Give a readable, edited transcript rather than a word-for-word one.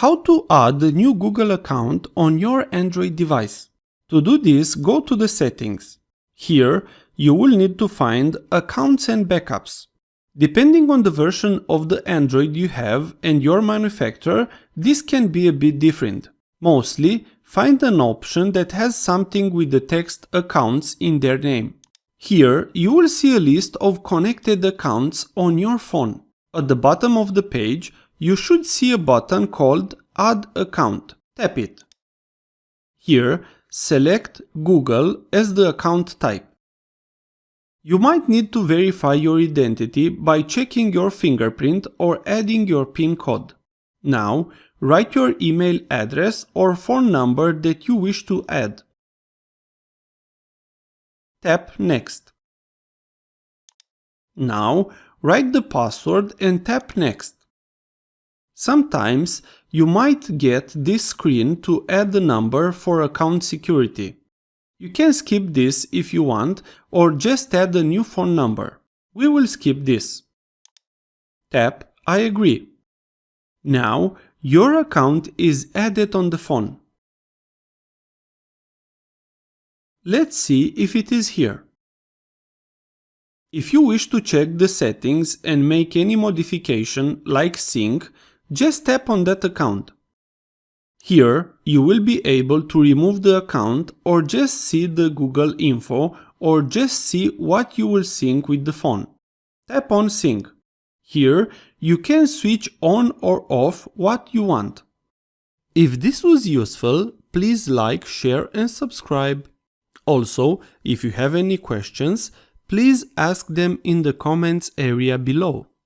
How to add a new Google account on your Android device. To do this, go to the settings. Here, you will need to find Accounts and Backups. Depending on the version of the Android you have and your manufacturer, this can be a bit different. Mostly, find an option that has something with the text Accounts in their name. Here, you will see a list of connected accounts on your phone. At the bottom of the page, you should see a button called Add Account. Tap it. Here, select Google as the account type. You might need to verify your identity by checking your fingerprint or adding your PIN code. Now, write your email address or phone number that you wish to add. Tap Next. Now, write the password and tap Next. Sometimes you might get this screen to add the number for account security. You can skip this if you want, or just add a new phone number. We will skip this. Tap I agree. Now your account is added on the phone. Let's see if it is here. If you wish to check the settings and make any modification like sync, just tap on that account. Here, you will be able to remove the account or just see the Google info or just see what you will sync with the phone. Tap on Sync. Here, you can switch on or off what you want. If this was useful, please like, share and subscribe. Also, if you have any questions, please ask them in the comments area below.